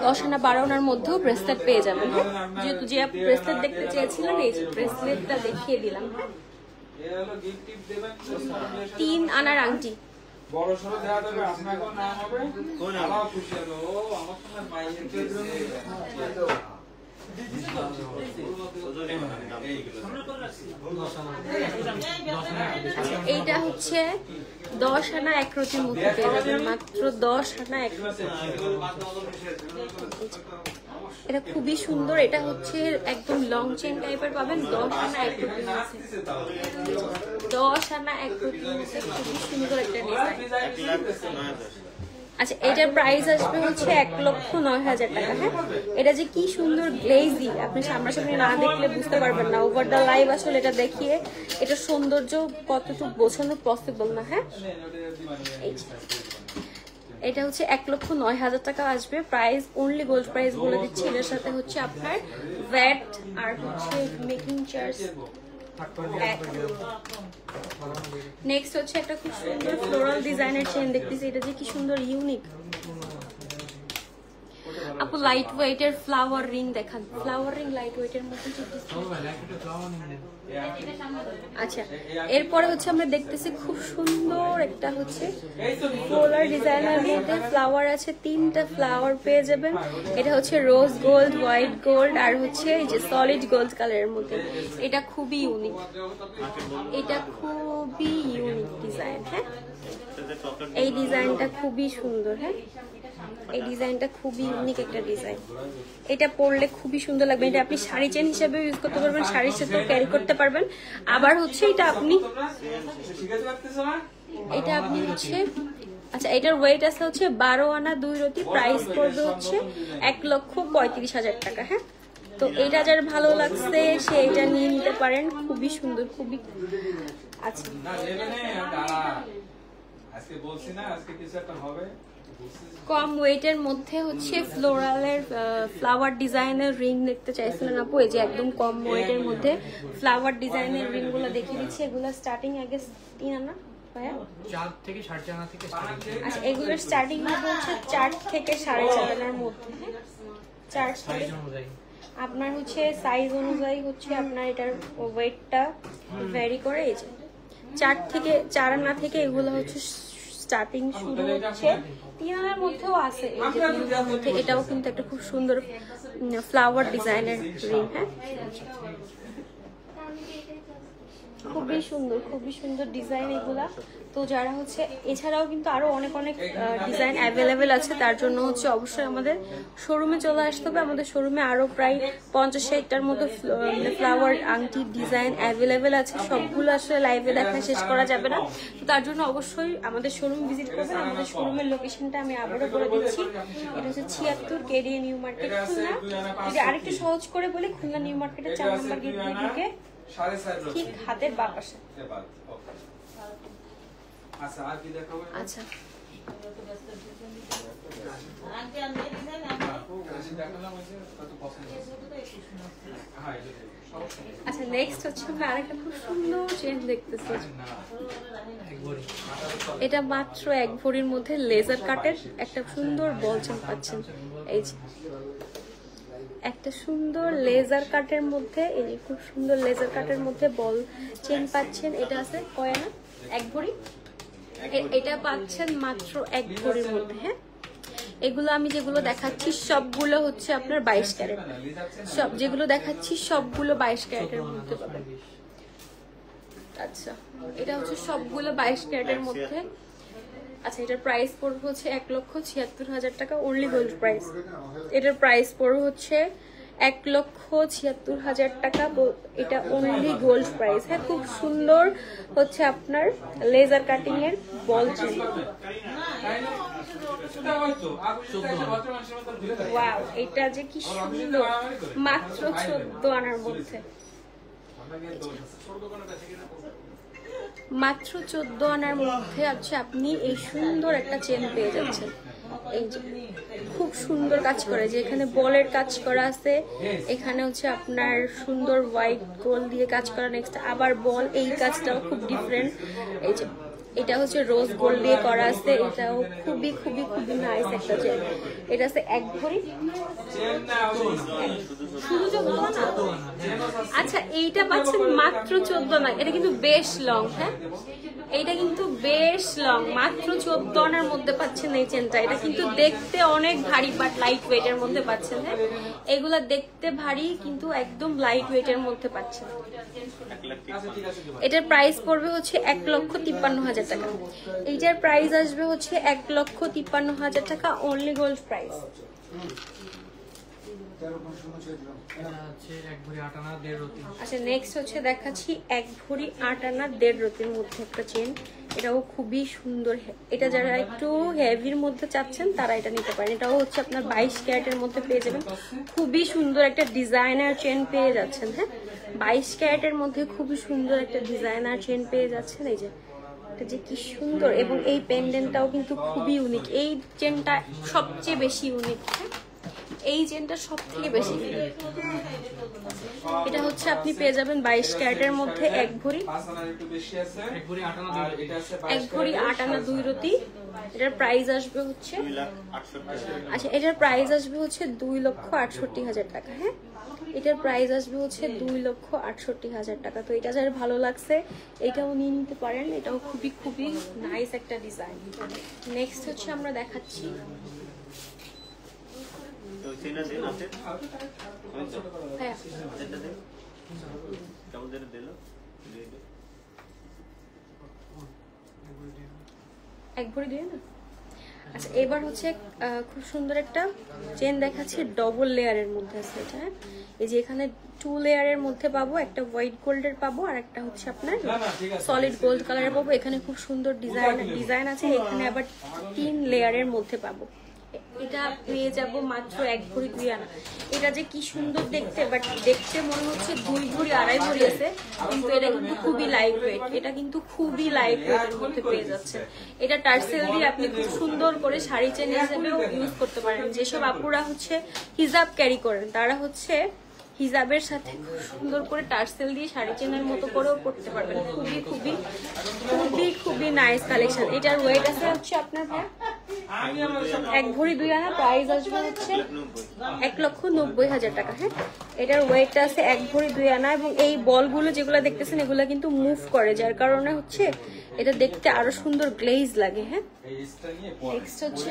10 আনা 12 আনার মধ্যেও ব্রেসলেট পেয়ে যাবেন। হ্যাঁ, যেহেতু যে ব্রেসলেট দেখতে চেয়েছিলেন, এই যে ব্রেসলেটটা দেখিয়ে দিলাম। হ্যাঁ, 3 আনার আংটি, বড় সরো দেয়া যাবে। আপনার কোন নাম হবে? কোন নাম? খুশি হলো আমার তোমার মাইয়ের কে এইটা হচ্ছে 10 আনা 1 রতির মধ্যে পেয়ে যাবেন, মাত্র 10 আনা 1 রতি। এটা খুবই সুন্দর। এটা হচ্ছে একদম লং চেন টাইপের পাবেন। 10 আনা 1 রতি, 10 আনা 1 রতি, খুবই সুন্দর একটা ডিজাইন। আচ্ছা এটার প্রাইস আসবে হচ্ছে 1,09,000 টাকা। হ্যাঁ, এটা যে কি সুন্দর গ্লেজি, আপনি সামনাসামনি না দেখলে বুঝতে পারবেন না। ওভার দ্য লাইভ আসলে এটা দেখিয়ে এটা সৌন্দর্য কতটুকু বোঝানো পসিবল না। হ্যাঁ, এটা হচ্ছে 1,09,000 টাকা আসবে। প্রাইস অনলি গোল্ড প্রাইস বলে দিচ্ছি। এর সাথে হচ্ছে আপনার ভ্যাট আর হচ্ছে মেকিং চার্জ। নেক্সট হচ্ছে একটা খুব সুন্দর ফ্লোরাল ডিজাইনের চেন দেখতেছি। এটা যে কি সুন্দর ইউনিক। আপু লাইট ওয়েটের ফ্লাওয়ার রিং দেখান, ফ্লাওয়ার রিং লাইট ওয়েটের মধ্যে। আচ্ছা, এরপরে হচ্ছে আমরা দেখতেছি খুব সুন্দর একটা হচ্ছে ফ্লোরাল ডিজাইনের মধ্যে ফ্লাওয়ার আছে, 3টা ফ্লাওয়ার পেয়ে যাবেন। এটা হচ্ছে রোজ গোল্ড, হোয়াইট গোল্ড আর হচ্ছে এই যে সলিড গোল্ড কালারের মধ্যে। এটা খুবই ইউনিক, এটা খুবই ইউনিক ডিজাইন। হ্যাঁ, এই ডিজাইনটা খুবই সুন্দর। হ্যাঁ, এই ডিজাইনটা খুবই ইউনিক একটা ডিজাইন। এটা পরলে খুবই সুন্দর লাগবে। এটা আপনি শাড়ি চেন হিসেবে ইউজ করতে পারবেন, শাড়ির সাথেও ক্যারি করতে পারবেন। আবার হচ্ছে এটা আপনি হচ্ছে আচ্ছা, এটার ওয়েট আছে হচ্ছে 12 আনা 2 রতি। প্রাইস পড়বে হচ্ছে 1,35,000 টাকা। হ্যাঁ, তো এটা যার ভালো লাগছে সে এটা নিয়ে নিতে পারেন, খুবই সুন্দর, খুবই। আচ্ছা, কম ওয়েটের মধ্যে হচ্ছে ফ্লোরালের ফ্লাওয়ার ডিজাইনের রিং দেখতে চাইছিলেন আপু? এই যে একদম কম ওয়েটের মধ্যে ফ্লাওয়ার ডিজাইনের রিং গুলো দেখিয়ে দিচ্ছি। এগুলো স্টার্টিং আগে 3 আনা, 4 থেকে 4.5 আনা থেকে। আচ্ছা, এগুলোর স্টার্টিং হচ্ছে 4 থেকে 4.5 আনার মধ্যে। 4 সাইজ অনুযায়ী আপনার হচ্ছে সাইজ অনুযায়ী হচ্ছে আপনার এটার ওয়েটটা ভ্যারি করে। এই যে 4 থেকে 4 আনা থেকে এগুলো হচ্ছে স্টার্টিং শুরু হচ্ছে। 3 আনার মধ্যেও আছে। এই যে 3 আনার মধ্যে এটাও কিন্তু একটা খুব সুন্দর ফ্লাওয়ার ডিজাইনের রিং। হ্যাঁ, খুবই সুন্দর, খুবই সুন্দর ডিজাইন এগুলা। তো যারা হচ্ছে এছাড়াও কিন্তু আরো অনেক অনেক ডিজাইন অ্যাভেলেবেল আছে, তার জন্য হচ্ছে অবশ্যই আমাদের শোরুমে চলে আসতে হবে। আমাদের শোরুমে আরো প্রায় 50-60টার মতো ফ্লাওয়ার আংটি ডিজাইন অ্যাভেলেবেল আছে। সবগুলো আসলে লাইভে দেখা শেষ করা যাবে না, তো তার জন্য অবশ্যই আমাদের শোরুম ভিজিট করবেন। আমাদের শোরুমের লোকেশনটা আমি আবারও বলে দিচ্ছি, এটা হচ্ছে 76 কেডিএ নিউ মার্কেট খুলনা। যদি আরেকটু সহজ করে বলি, খুলনা নিউ মার্কেটের 4 নম্বর গেট দিয়ে ঢুকে ঠিক হাতের বাঁ পাশে। আচ্ছা, আচ্ছা, নেক্সট হচ্ছে আমরা আরেকটা খুব সুন্দর চেন দেখতেছি। এটা মাত্র 1 ভরির মধ্যে লেজার কাটের একটা সুন্দর বল চেন পাচ্ছেন। এই যে একটা সুন্দর লেজার কাটের মধ্যে, এই খুব সুন্দর লেজার কাটের মধ্যে বল চেন পাচ্ছেন। এটা আছে কয় আনা? 1 ভরি। এটা পাচ্ছেন মাত্র 1 ভরির মধ্যে। হ্যাঁ, এগুলো আমি যেগুলো দেখাচ্ছি সবগুলো হচ্ছে আপনার 22 ক্যারেট। সব যেগুলো দেখাচ্ছি সবগুলো 22 ক্যারেটের মধ্যে পাবেন। আচ্ছা, এটা হচ্ছে সবগুলো 22 ক্যারেটের মধ্যে। আচ্ছা, এটার প্রাইস পড়বে হচ্ছে 1,76,000 টাকা, অনলি গোল্ড প্রাইস। এটার প্রাইস পড়বে হচ্ছে 1,76,000 টাকা, এটা অনলি গোল্ড প্রাইস। হ্যাঁ, খুব সুন্দর হচ্ছে আপনার লেজার কাটিং এর বল চেন। ওয়াও, এটা যে কি সুন্দর, মাত্র 14 আনার মধ্যে। মাত্র 14 আনার মধ্যে আছে আপনি এই সুন্দর একটা চেন পেয়ে যাচ্ছেন। এই যে খুব সুন্দর কাজ করে, যে এখানে বলের কাজ করা আছে, এখানে হচ্ছে আপনার সুন্দর হোয়াইট গোল্ড দিয়ে কাজ করা, নেক্সট আবার বল। এই কাজটাও খুব ডিফারেন্ট। এই যে এটা হচ্ছে রোজ গোল্ড দিয়ে করা আছে, এটাও খুবই খুবই খুবই নাইস একটা চেন। এটা আছে 1 ভরি। আচ্ছা, এইটা পাচ্ছেন মাত্র 14 আনা। এটা কিন্তু বেশ লং। হ্যাঁ, এইটা কিন্তু বেশ লং, মাত্র 14 আনার মধ্যে পাচ্ছেন এই চেনটা। এটা কিন্তু দেখতে অনেক ভারী বাট লাইট ওয়েটের মধ্যে পাচ্ছেন। হ্যাঁ, এগুলা দেখতে ভারী কিন্তু একদম লাইট ওয়েটের মধ্যে পাচ্ছেন। এটার প্রাইস পড়বে হচ্ছে 1,53,000 টাকা। এইটার প্রাইস আসবে হচ্ছে 1,53,000 টাকা, অনলি গোল্ড প্রাইস। আচ্ছা, নেক্সট হচ্ছে দেখাচ্ছি 1 ভরি 8 আনা 1.5 রতির মধ্যে একটা চেন। এটাও খুবই সুন্দর। এটা যারা একটু হেভির মধ্যে চাচ্ছেন তারা এটা নিতে পারেন। এটাও হচ্ছে আপনার 22 ক্যারেটের মধ্যে পেয়ে যাবেন। খুবই সুন্দর একটা ডিজাইনার চেন পেয়ে যাচ্ছেন। হ্যাঁ, 22 ক্যারেটের মধ্যে খুবই সুন্দর একটা ডিজাইনার চেন পেয়ে যাচ্ছেন। এই যে এটা যে কি সুন্দর, এবং এই পেন্ডেন্টটাও কিন্তু খুবই ইউনিক। এই চেনটা সবচেয়ে বেশি ইউনিক। হ্যাঁ, এই চেনটা সব থেকে বেশি। এটা হচ্ছে আপনি পেয়ে যাবেন 22 ক্যারেটের মধ্যে 1 ভরি, 1 ভরি 8 আনা 2 রতি। এটার প্রাইস আসবে হচ্ছে, আচ্ছা এটার প্রাইস আসবে হচ্ছে 2,68,000 টাকা। হ্যাঁ, এটার প্রাইস আসবে হচ্ছে 2,68,000 টাকা। তো এটা যার ভালো লাগছে এটাও নিয়ে নিতে পারেন, এটাও খুবই খুবই নাইস একটা ডিজাইন। নেক্সট হচ্ছে আমরা দেখাচ্ছি হ্যাঁ এক ভরি দিয়ে না। আচ্ছা এবার হচ্ছে খুব সুন্দর একটা চেন দেখাচ্ছি, ডবল লেয়ারের মধ্যে আছে এটা। হ্যাঁ, এই যে এখানে 2 লেয়ারের মধ্যে পাবো, একটা হোয়াইট গোল্ডের পাবো আর একটা হচ্ছে আপনার সলিড গোল্ড কালারের পাবো। এখানে খুব সুন্দর ডিজাইন আছে, এখানে আবার 3 লেয়ারের মধ্যে পাবো। এটা পেয়ে যাব মাত্র 1 ভরি 2 আনা। এটা যে কি সুন্দর দেখতে, বাট দেখতে মনে হচ্ছে 2 ভরি 2.5 ভরি আছে, কিন্তু এটা কিন্তু খুবই লাইট ওয়েট। এটা কিন্তু খুবই লাইট ওয়েটের মধ্যে পেয়ে যাচ্ছে। এটা টার্সেল দিয়ে আপনি খুব সুন্দর করে শাড়ি চেন হিসেবেও ইউজ করতে পারেন। যেসব আপুরা হচ্ছে হিজাব ক্যারি করেন তারা হচ্ছে হিজাবের সাথে খুব সুন্দর করে টার্সেল দিয়ে শাড়ি চেনের মতো করেও পড়তে পারবেন। খুবই খুবই খুবই খুবই নাইস কালেকশন। এটার ওয়েট আছে হচ্ছে আপনার 1 ভরি 2 আনা, প্রাইস আসবে হচ্ছে 1,90,000 টাকা। হ্যাঁ, এটার ওয়েট আছে 1 ভরি 2 আনা এবং এই বলগুলো যেগুলো দেখতেছেন এগুলো কিন্তু মুভ করে, যার কারণে হচ্ছে এটা দেখতে আরো সুন্দর গ্লেজ লাগে। হ্যাঁ, নেক্সট হচ্ছে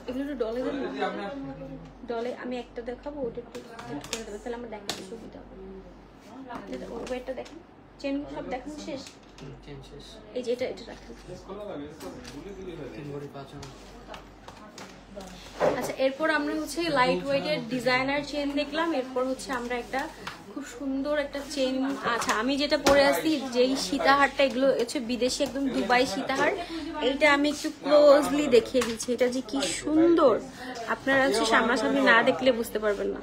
এগুলো ডলে ডলে আমি একটা দেখাবো, ওটা একটু সেট করে দেবো, তাহলে আমার দেখাতে সুবিধা হবে। ওয়েটটা দেখেন, চেন সব দেখান শেষ, এই যে এটা রাখেন। আচ্ছা এরপর আমরা হচ্ছে লাইট ওয়েটের ডিজাইনার চেন দেখলাম। এরপর হচ্ছে আমরা একটা খুব সুন্দর একটা চেন, আচ্ছা আমি যেটা পরে আসছি যেই সীতাহারটা, এগুলো হচ্ছে বিদেশি একদম দুবাই সীতাহার। এইটা আমি একটু ক্লোজলি দেখিয়ে দিচ্ছি, এটা যে কি সুন্দর, আপনারা হচ্ছে সামনাসামনি না দেখলে বুঝতে পারবেন না।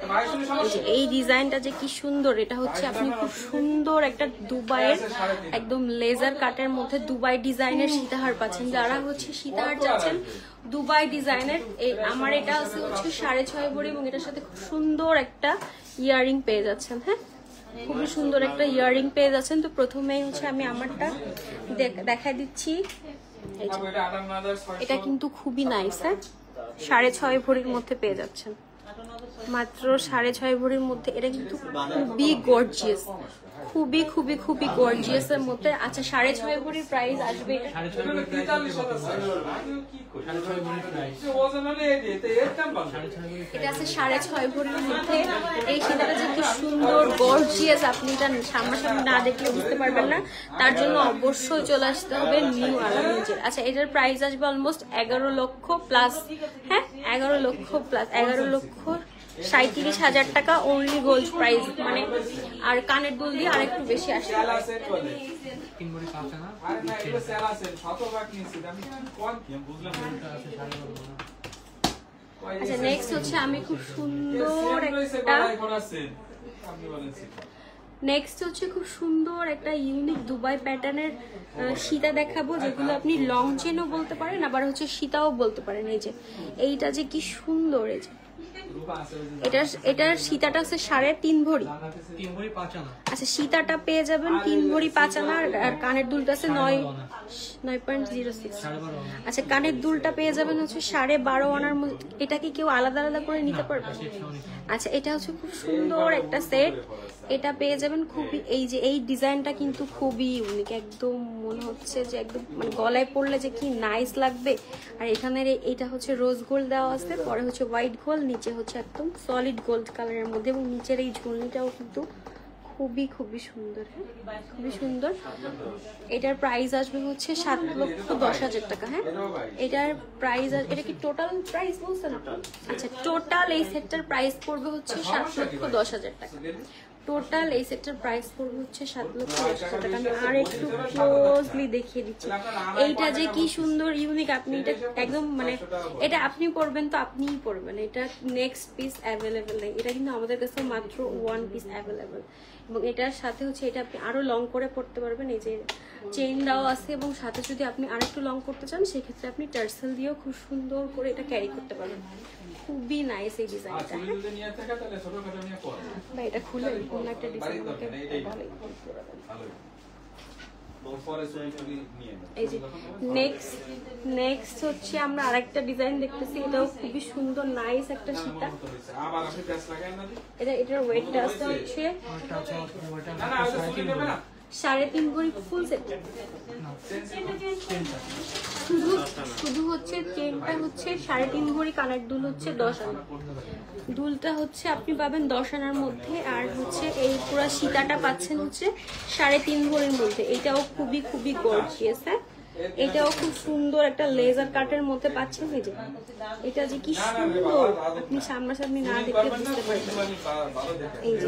এই ডিজাইনটা যে কি সুন্দর, এটা হচ্ছে আপনি খুব সুন্দর একটা দুবাইয়ের একদম লেজার কাটের মধ্যে দুবাই ডিজাইনের সীতাহার পাচ্ছেন। যারা হচ্ছে সীতাহার চাচ্ছেন দুবাই ডিজাইনের, আমার এটা আছে হচ্ছে 6.5 ভরি এবং এটার সাথে খুব সুন্দর একটা ইয়ারিং পেয়ে যাচ্ছেন। হ্যাঁ, খুবই সুন্দর একটা ইয়ারিং পেয়ে যাচ্ছেন। তো প্রথমেই হচ্ছে আমি আমারটা দেখাই দিচ্ছি। এটা কিন্তু খুবই নাইস। হ্যাঁ, 6.5 ভরির মধ্যে পেয়ে যাচ্ছেন, মাত্র 6.5 ভরির মধ্যে। এটা কিন্তু খুবই গর্জিয়াস, খুবই খুবই খুবই গর্জিয়াস এর মধ্যে। আচ্ছা 6.5 ভরির প্রাইস আসবে এটা আছে 6.5 ভরির মধ্যে। এই সীতাটা যে কি সুন্দর গর্জিয়াস, আপনি এটা সামনাসামনি না দেখলে বুঝতে পারবেন না, তার জন্য অবশ্যই চলে আসতে হবে নিউ আলামিনজের। আচ্ছা এটার প্রাইস আসবে অলমোস্ট 11 লক্ষ প্লাস। হ্যাঁ, 11 লক্ষ প্লাস, 11,37,000 টাকা অনলি গোল্ড প্রাইস, মানে আর কানের দুল দিয়ে আরেকটু বেশি আসে। আচ্ছা নেক্সট হচ্ছে আমি খুব সুন্দর একটা ইউনিক দুবাই প্যাটার্নের সীতা দেখাবো, যেগুলো আপনি লং চেনও বলতে পারেন আবার হচ্ছে সীতাও বলতে পারেন। এই যে এইটা যে কি সুন্দর, এই যে এটার সীতাটা আছে 3.5 ভরি। আচ্ছা সীতাটা পেয়ে যাবেন 3 ভরি 5 আনা আর কানের দুলটা আছে 9.06। আচ্ছা কানের দুলটা পেয়ে যাবেন হচ্ছে 12.5 আনার মধ্যে। এটা কি কেউ আলাদা আলাদা করে নিতে পারবে? আচ্ছা এটা হচ্ছে খুব সুন্দর একটা সেট, এটা পেয়ে যাবেন খুবই, এই যে এই ডিজাইনটা কিন্তু খুবই ইউনিক, একদম মনে হচ্ছে যে একদম মানে গলায় পরলে যে কি নাইস লাগবে। আর এখানের এইটা হচ্ছে রোজ গোল্ড দেওয়া আছে, পরে হচ্ছে হোয়াইট গোল্ড, নিচে হচ্ছে একদম সলিড গোল্ড কালারের মধ্যে এবং নিচের এই ঝুলনিটাও কিন্তু খুবই খুবই সুন্দর। হ্যাঁ, খুবই সুন্দর। এটার প্রাইস আসবে হচ্ছে 7,10,000 টাকা। হ্যাঁ, এটার প্রাইস, এটা কি টোটাল প্রাইস বলছেন? আচ্ছা টোটাল এই সেটটার প্রাইস পড়বে হচ্ছে 7,10,000 টাকা। টোটাল এই সেটটার প্রাইস পড়বে হচ্ছে 7,10,000 টাকা। আমি আর একটু ক্লোজলি দেখিয়ে দিচ্ছি, এইটা যে কি সুন্দর ইউনিক। আপনি এটা একদম মানে এটা আপনি পরবেন তো আপনিই পরবেন, এটা নেক্সট পিস অ্যাভেলেবেল নেই। এটা কিন্তু আমাদের কাছে মাত্র 1 পিস অ্যাভেলেবেল এবং এটার সাথে হচ্ছে এটা আপনি আরো লং করে পড়তে পারবেন। এই যে চেইন দেওয়া আছে এবং সাথে যদি আপনি আরেকটু লং করতে চান সেক্ষেত্রে আপনি টার্সেল দিয়েও খুব সুন্দর করে এটা ক্যারি করতে পারবেন। খুবই নাইস এই আর ডিজাইনটা। চুরি যদি নিয়ে থাকে তাহলে ছোটখাটো নিয়ে পরে বা এটা খুলে অন্য একটা ডিজাইন বাড়ির দরকার নেই, এটাই ভালো ভালো। পরে চুরি নিয়ে নেব। এই যে নেক্সট হচ্ছে আমরা আরেকটা ডিজাইন দেখতেছি, এটাও খুবই সুন্দর নাইস একটা সীতা। আবার আপনি প্যাচ লাগায় না দি? এটার ওয়েটটা আছে হচ্ছে না না ওটা চুরি দেবে না। 3.5 ভরি ফুল সেট। শুধু হচ্ছে চেনটা হচ্ছে 3.5 ভরি, কানের দুল হচ্ছে 10 আনা। দুলটা হচ্ছে আপনি পাবেন 10 আনার মধ্যে, আর হচ্ছে এই পুরো সীতাটা পাচ্ছেন হচ্ছে 3.5 ভরির মধ্যে। এটাও খুবই গর্জিয়াস। হ্যাঁ, এটাও খুব সুন্দর একটা লেজার কাটের মধ্যে পাচ্ছেন। এই যে এটা যে কি সুন্দর, আপনি সামনাসামনি না দেখলে বুঝতে পারবেন। এই যে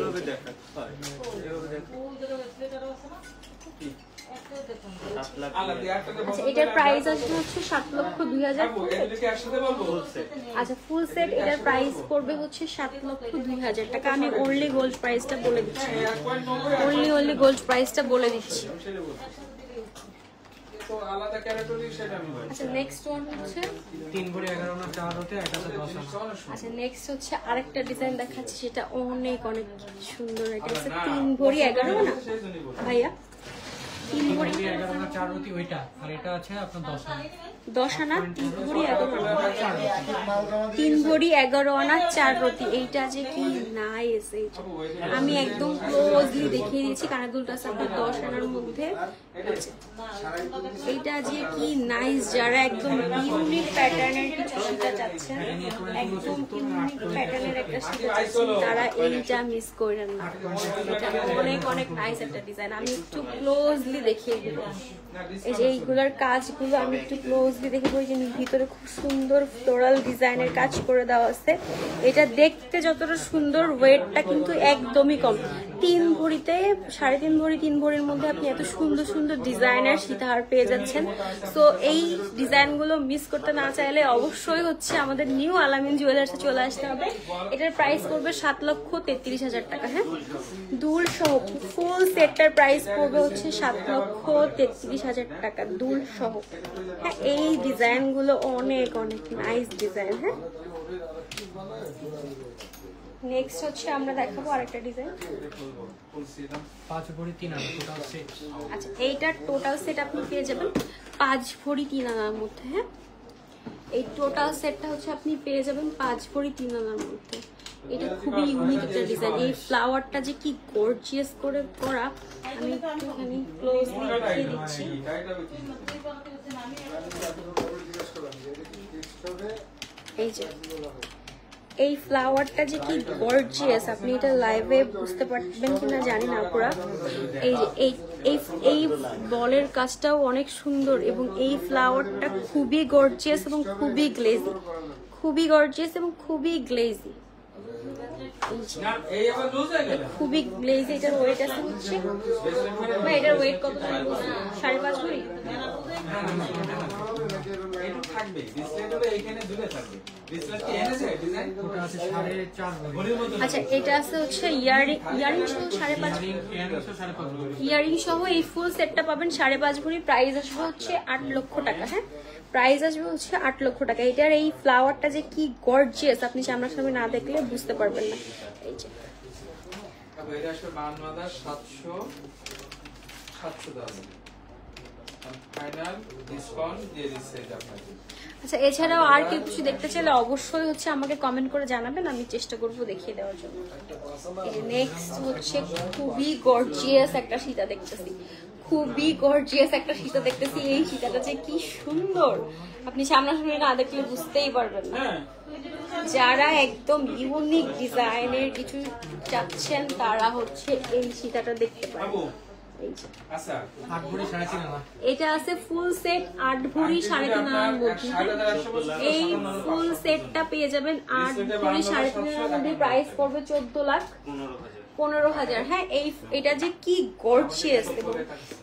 আচ্ছা, এটার প্রাইস আসবে হচ্ছে 7,02,000। আচ্ছা, ফুল সেট এটার প্রাইস পড়বে হচ্ছে 7,02,000 টাকা। আমি অনলি গোল্ড প্রাইসটা বলে দিচ্ছি, অনলি গোল্ড প্রাইসটা বলে দিচ্ছি। আচ্ছা, নেক্সট ওয়ান হচ্ছে 3 ভরি 11 আনা 4 হতে এটাতে 10 আনা। আচ্ছা, নেক্সট হচ্ছে আরেকটা ডিজাইন দেখাচ্ছি, সেটা অনেক সুন্দর। এটা হচ্ছে 3 ভরি 11 আনা ভাইয়া, 3 ভরি 11 আনা 4 হতে ওইটা, আর এটা আছে আপনার 10 আনা। 10 আনা 3 ভরি 11 আনা 3 ভরি 11 আনা 4 রতি। এইটা যে কি নাইস! আমি একদম ক্লোজলি দেখিয়ে দিচ্ছি। কানের দুলটা আছে আপনার 10 আনার মধ্যে। এইটা যে কি নাইস! যারা একদম ইউনিক প্যাটার্নের কিছু সীতা চাচ্ছেন, একদম ইউনিক প্যাটার্নের একটা সীতা চাচ্ছেন, তারা এইটা মিস করেন না। এটা অনেক নাইস একটা ডিজাইন। আমি একটু ক্লোজলি দেখিয়ে দিব। এই যে এইগুলোর কাজগুলো আমি একটু ক্লোজলি দেখে বলি যে ভিতরে খুব সুন্দর ফ্লোরাল ডিজাইনের কাজ করে দেওয়া আছে। এটা দেখতে যতটা সুন্দর, ওয়েটটা কিন্তু একদমই কম। 3 ভরিতে 3.5 ভরি 3 ভরির মধ্যে আপনি এত সুন্দর ডিজাইনের সীতাহার পেয়ে যাচ্ছেন। সো এই ডিজাইনগুলো মিস করতে না চাইলে অবশ্যই হচ্ছে আমাদের নিউ আলামিন জুয়েলার্সে চলে আসতে হবে। এটার প্রাইস পড়বে 7,33,000 টাকা। হ্যাঁ, দুল সহ ফুল সেটটার প্রাইস পড়বে হচ্ছে 7,33,000 টাকা দুল সহ। হ্যাঁ, এই ডিজাইনগুলো অনেক নাইস ডিজাইন। হ্যাঁ, নেক্সট হচ্ছে আমরা দেখাবো আরেকটা ডিজাইন। 5 ভরি 3 আনা টোটাল সেট। আচ্ছা, এইটার টোটাল সেট আপনি পেয়ে যাবেন 5 ভরি 3 আনার মধ্যে। হ্যাঁ, এই টোটাল সেটটা হচ্ছে আপনি পেয়ে যাবেন 5 ভরি 3 আনার মধ্যে। এটা খুবই ইউনিক একটা ডিজাইন। এই ফ্লাওয়ারটা যে কি গর্জিয়াস করে করা, আমি একটুখানি ক্লোজলি দেখিয়ে দিচ্ছি। এই যে এই ফ্লাওয়ারটা যে কি গর্জিয়াস, আপনি এটা লাইভে বুঝতে পারবেন কিনা জানি না পুরা। এই যে এই বলের কাজটাও অনেক সুন্দর, এবং এই ফ্লাওয়ারটা খুবই গর্জিয়াস এবং খুবই গ্লেজি, খুবই গ্লেজি। খুবই গ্লেজি। এটার ওয়েট আছে হচ্ছে, এটার ওয়েট কত? 5.5 ভরি। আচ্ছা, এটা আছে হচ্ছে ইয়ারিং সহ 5.5 ইয়ারিং সহ এই ফুল সেটটা পাবেন 5.5 ভরি। প্রাইস আসবে হচ্ছে 8 লক্ষ টাকা। হ্যাঁ, প্রাইস আসবে হচ্ছে 8 লক্ষ টাকা। এটার এই ফ্লাওয়ারটা যে কি গর্জিয়াস, আপনি সামনাসামনি না দেখলে বুঝতে পারবেন না। এই যে আচ্ছা, এছাড়াও আর কেউ কিছু দেখতে চাইলে অবশ্যই হচ্ছে আমাকে কমেন্ট করে জানাবেন, আমি চেষ্টা করবো দেখিয়ে দেওয়ার জন্য। নেক্সট হচ্ছে খুবই গর্জিয়াস একটা সীতা দেখতেছি, এই সীতাটা যে কি সুন্দর, আপনি সামনাসামনি না দেখলে বুঝতেই পারবেন না। যারা একদম ইউনিক ডিজাইনের কিছু চাচ্ছেন, তারা হচ্ছে এই সীতাটা দেখতে পারেন। এটা আছে ফুল সেট 8 ভরি 3.5 আনার মধ্যে। এই ফুল সেটটা পেয়ে যাবেন 8 ভরি 3.5 আনার মধ্যে। প্রাইস পড়বে 14,15,000। হ্যাঁ, এটা যে কি গর্জিয়াস, এবং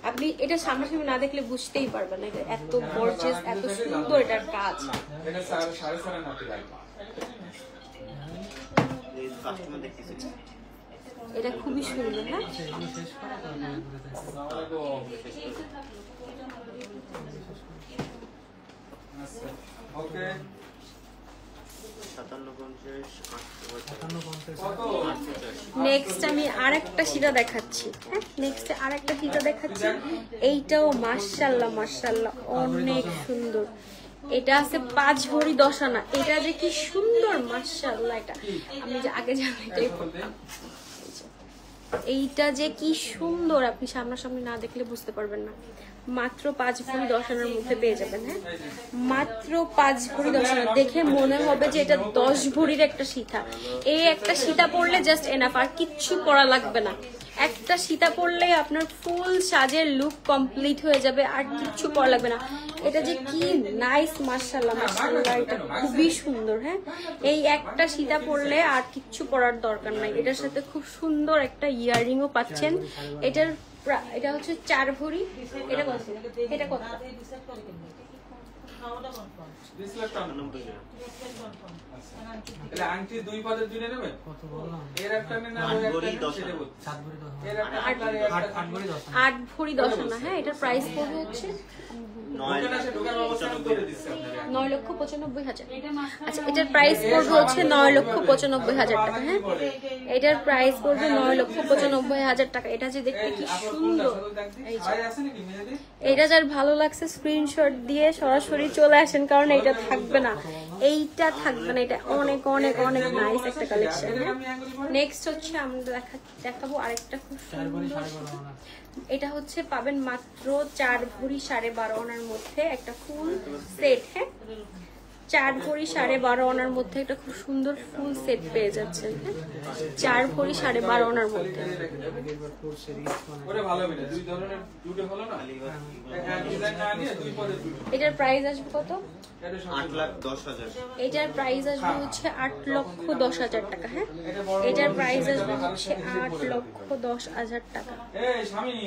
আপনি এটা সামনাসামনি না দেখলে বুঝতেই পারবেন না এটা এত গর্জিয়াস, এত সুন্দর এটার কাজ। এটা খুবই সুন্দর। হ্যাঁ, ওকে নেক্সট আমি আরেকটা সীতা দেখাচ্ছি। হ্যাঁ, নেক্সট আরেকটা সীতা দেখাচ্ছি। এইটাও মাশাআল্লাহ মাশাআল্লাহ অনেক সুন্দর। এটা আছে 5 ভরি 10 আনা। এটা যে কি সুন্দর মাশাআল্লাহ। এটা আমি যে আগে জানি এটাই বলতাম। এইটা যে কি সুন্দর, আপনি সামনাসামনি না দেখলে বুঝতে পারবেন না। মাত্র 5 ভরি 10 আনার মধ্যে পেয়ে যাবেন। হ্যাঁ, মাত্র 5 ভরি 10 আনা। দেখে মনে হবে যে এটা 10 ভরির একটা সীতা। এই একটা সীতা পরলে জাস্ট এনাফ, আর কিচ্ছু পরা লাগবে না। একটা সীতা পরলে আপনার ফুল সাজের লুক কমপ্লিট হয়ে যাবে, আর কিচ্ছু পরা লাগবে না। এটা যে কি নাইস মাশাআল্লাহ মাশাআল্লাহ, এটা খুবই সুন্দর। হ্যাঁ, এই একটা সীতা পরলে আর কিচ্ছু পরার দরকার নাই। এটার সাথে খুব সুন্দর একটা ইয়াররিংও পাচ্ছেন। এটা হচ্ছে 4 ভরি। এটা কত? এটা কত? আংটি 2 পাতের দুইটা নেবে? কত বললাম? এর একটা নেন আর ওই একটা নেন, সেটা বলছি। 7 ভরি 10 এর একটা আপনার এর একটা 8 ভরি 10 8 ভরি 10 আনা। হ্যাঁ, এটার প্রাইস পড়বে হচ্ছে 9,95,000। আচ্ছা, এটার প্রাইস পড়বে হচ্ছে 9,95,000 টাকা। হ্যাঁ, এটার প্রাইস পড়বে 9,95,000 টাকা। এটা যে দেখতে কি সুন্দর। এটা যার ভালো লাগছে স্ক্রিনশট দিয়ে সরাসরি চলে আসেন, কারণ এইটা থাকবে না, এইটা থাকবে না। এটা অনেক অনেক অনেক নাইস একটা কালেকশন। নেক্সট হচ্ছে আমরা দেখাবো আরেকটা খুব সুন্দর। এটা হচ্ছে পাবেন মাত্র 4 ভরি 12.5 আনার মধ্যে একটা ফুল সেট। হ্যাঁ, 4 ভরি 12.5 আনার মধ্যে একটা খুব সুন্দর ফুল সেট পেয়ে যাচ্ছেন। হ্যাঁ, 4 ভরি 12.5 আনার মধ্যে। ওরে ভালো হবে, দুই ধরনের দুটো হলো না, এক ডিজাইন না নিয়ে দুই পদে দুটো। এটার প্রাইস আসবে কত? 8,10,000। এটার প্রাইস আসবে হচ্ছে 8,10,000 টাকা। হ্যাঁ, এটার প্রাইস আসবে হচ্ছে 8,10,000 টাকা। এই স্বামী,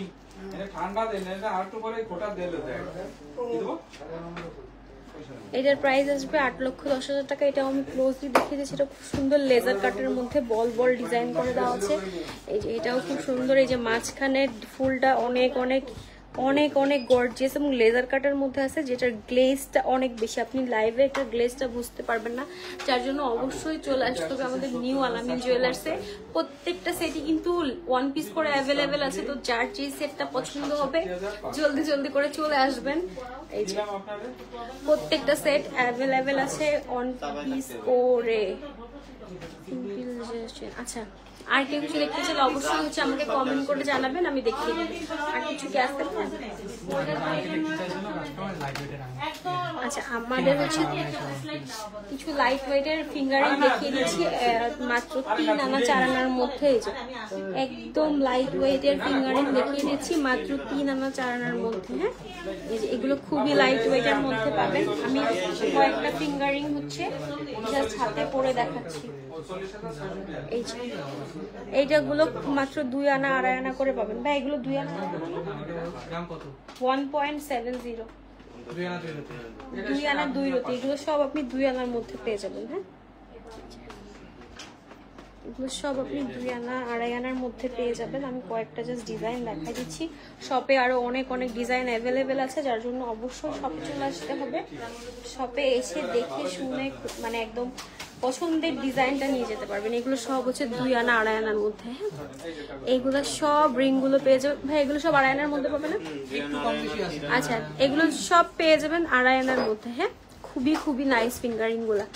এটা ঠান্ডা দেন, এটা আরেকটু পরে কোটা দিলে দেখ কি দেব। এটার প্রাইস আসবে 8,10,000 টাকা। এটাও আমি ক্লোজলি দেখিয়ে দিচ্ছি। এটা খুব সুন্দর লেজার কাটের মধ্যে বল বল ডিজাইন করে দেওয়া আছে। এই যে এটাও খুব সুন্দর। এই যে মাঝখানে ফুলটা অনেক অনেক অনেক অনেক গর্জিয়াস এবং লেজার কাটের মধ্যে আছে, যেটার গ্লেজটা অনেক বেশি। আপনি লাইভে এটার গ্লেজটা বুঝতে পারবেন না, যার জন্য অবশ্যই চলে আসতে হবে আমাদের নিউ আলামিন জুয়েলার্সে। প্রত্যেকটা সেটই কিন্তু 1 পিস করে অ্যাভেলেবেল আছে। তো যার যে সেটটা পছন্দ হবে জলদি জলদি করে চলে আসবেন। এই যে প্রত্যেকটা সেট অ্যাভেলেবেল আছে 1 পিস করে। আচ্ছা, আর কেউ কিছু দেখতে চাইলে অবশ্যই হচ্ছে আমাকে কমেন্ট করে জানাবেন, আমি দেখিয়ে দেব। আর কিছু কি আসতে পারে? আচ্ছা, আমাদের হচ্ছে কিছু লাইট ওয়েটের ফিঙ্গারিং দেখিয়ে দিচ্ছি মাত্র 3 আনা 4 আনার মধ্যে। এই যে একদম লাইট ওয়েটের ফিঙ্গারিং দেখিয়ে দিচ্ছি মাত্র 3 আনা 4 আনার মধ্যে। হ্যাঁ, এই যে এগুলো খুবই লাইট ওয়েটের মধ্যে পাবেন। আমি কয়েকটা ফিঙ্গারিং হচ্ছে জাস্ট হাতে পরে দেখাচ্ছি। এই যে এইটাগুলো মাত্র 2 আনা 2.5 আনা করে পাবেন। ভাই এগুলো 2 আনা দাম কত? 1.70। 2 আনা 2 আনা 2 রতি। এগুলো সব আপনি 2 আনার মধ্যে পেয়ে যাবেন। হ্যাঁ, এগুলো সব আপনি 2 আনা 2.5 আনার মধ্যে পেয়ে যাবেন। আমি কয়েকটা জাস্ট ডিজাইন দেখাই দিচ্ছি। শপে আরো অনেক অনেক ডিজাইন অ্যাভেলেবেল আছে, যার জন্য অবশ্যই শপে চলে আসতে হবে। শপে এসে দেখে শুনে মানে একদম পছন্দের ডিজাইনটা নিয়ে যেতে পারবেন। এগুলো সব হচ্ছে 2 আনা 2.5 আনার মধ্যে। হ্যাঁ, এইগুলো সব রিংগুলো পেয়ে যাবেন। ভাই এগুলো সব 2.5 আনার মধ্যে পাবেন না? আচ্ছা, এগুলো সব পেয়ে যাবেন 2.5 আনার মধ্যে। হ্যাঁ, খুবই খুবই নাইস ফিঙ্গারিং গুলা।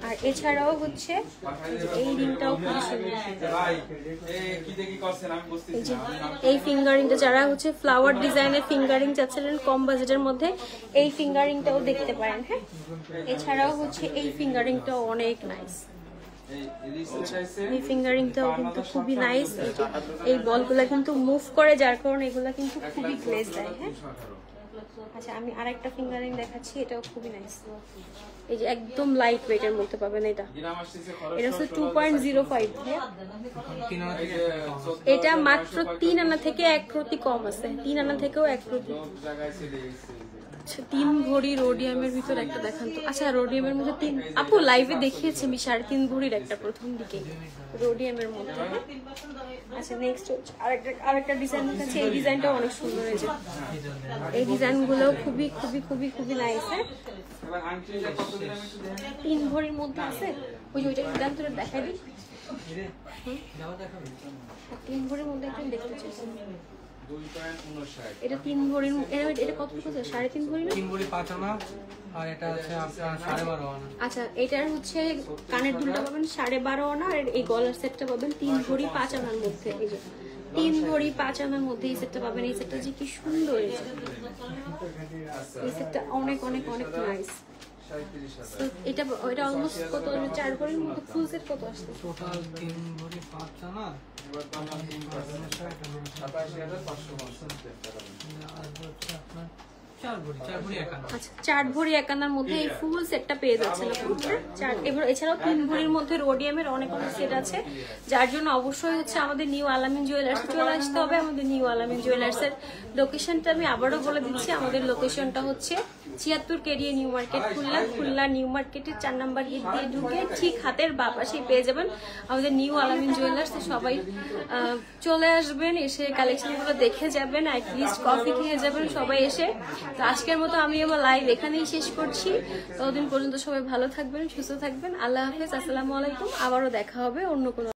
আর এছাড়াও হচ্ছে এই রিংটাও খুব সুন্দর। এই ফিঙ্গারিংটা যারা হচ্ছে ফ্লাওয়ার ডিজাইনের ফিঙ্গারিং চাচ্ছিলেন কম বাজেটের মধ্যে, এই ফিঙ্গারিংটাও দেখতে পারেন। হ্যাঁ, এছাড়াও হচ্ছে এই ফিঙ্গারিংটাও অনেক নাইস। এই ফিঙ্গারিংটাও কিন্তু খুবই নাইস। এই বলগুলা কিন্তু মুভ করে, যার কারণে এগুলা কিন্তু খুবই গ্লেজ দেয়। হ্যাঁ, আচ্ছা আমি আরেকটা ফিঙ্গারিং দেখাচ্ছি। এটাও খুবই নাইস। এই যে একদম লাইট ওয়েটের মধ্যে পাবেন। এটা হচ্ছে 2.05। এটা মাত্র 3 আনা থেকে 1 রতি কম আছে। 3 আনা থেকেও 1 রতি। আচ্ছা 3 ভরি রোডিয়ামের ভিতর একটা দেখান তো। আচ্ছা রোডিয়ামের মধ্যে 3 আপু লাইভে দেখিয়েছি আমি 3.5 ভরির একটা প্রথম দিকে রোডিয়ামের মধ্যে। আচ্ছা নেক্সট আরেকটা ডিজাইন দেখাচ্ছি। এই ডিজাইনটাও অনেক সুন্দর হয়েছে, এই ডিজাইনগুলো খুবই খুবই খুবই খুবই নাইস। হ্যাঁ এবার আংটিটা কত দিলাম একটু দেখেন। 3 ভরির মধ্যে আছে, ওইটা ডিজাইন তোরা দেখাই দিই। 3 ভরির মধ্যে একটু দেখতে চাইছি, 2.59 এটা 3 ভরির এটা কত আছে? 3.5 ভরি না? 3 ভরি 5 আনা আর এটা আছে আপনার 12.5 আনা। আচ্ছা এটার হচ্ছে কানের দুলটা পাবেন 12.5 আনা আর এই গলার সেটটা পাবেন 3 ভরি 5 আনার মধ্যে। এই যে 3 ভরি 5 আনার মধ্যে এই সেটটা পাবেন। এই সেটটা যে কি সুন্দর, এই সেটটা অনেক অনেক অনেক নাইস। 37,000 এটা অলমোস্ট কত 4 ভরির মধ্যে ফুল সেট কত আসছে? টোটাল 3 ভরি 5 আনা এবার দাম 87,550 টাকা। আর হচ্ছে আপনার 4 ভরি 1 আনা। আচ্ছা 4 ভরি 1 আনার মধ্যে এই ফুল সেটটা পেয়ে যাচ্ছেন আপনারা। এবার এছাড়াও 3 ভরির মধ্যে রোডিয়ামের অনেক অনেক সেট আছে, যার জন্য অবশ্যই হচ্ছে আমাদের নিউ আলামিন জুয়েলার্স চলে আসতে হবে। আমাদের নিউ আলামিন জুয়েলার্সের লোকেশনটা আমি আবারও বলে দিচ্ছি। আমাদের লোকেশনটা হচ্ছে 76 KDA new market Khulna new মার্কেটের 4 নম্বর গেট দিয়ে ঢুকে ঠিক হাতের বাঁ পাশেই পেয়ে যাবেন আমাদের নিউ আলামিন জুয়েলার্স। সবাই চলে আসবেন, এসে কালেকশনগুলো দেখে যাবেন, অ্যাটলিস্ট কফি খেয়ে যাবেন সবাই এসে। তো আজকের মতো আমি আমার লাইভ এখানেই শেষ করছি। ততদিন পর্যন্ত সবাই ভালো থাকবেন, সুস্থ থাকবেন। আল্লাহ হাফেজ, আসসালামু আলাইকুম। আবারও দেখা হবে অন্য কোনো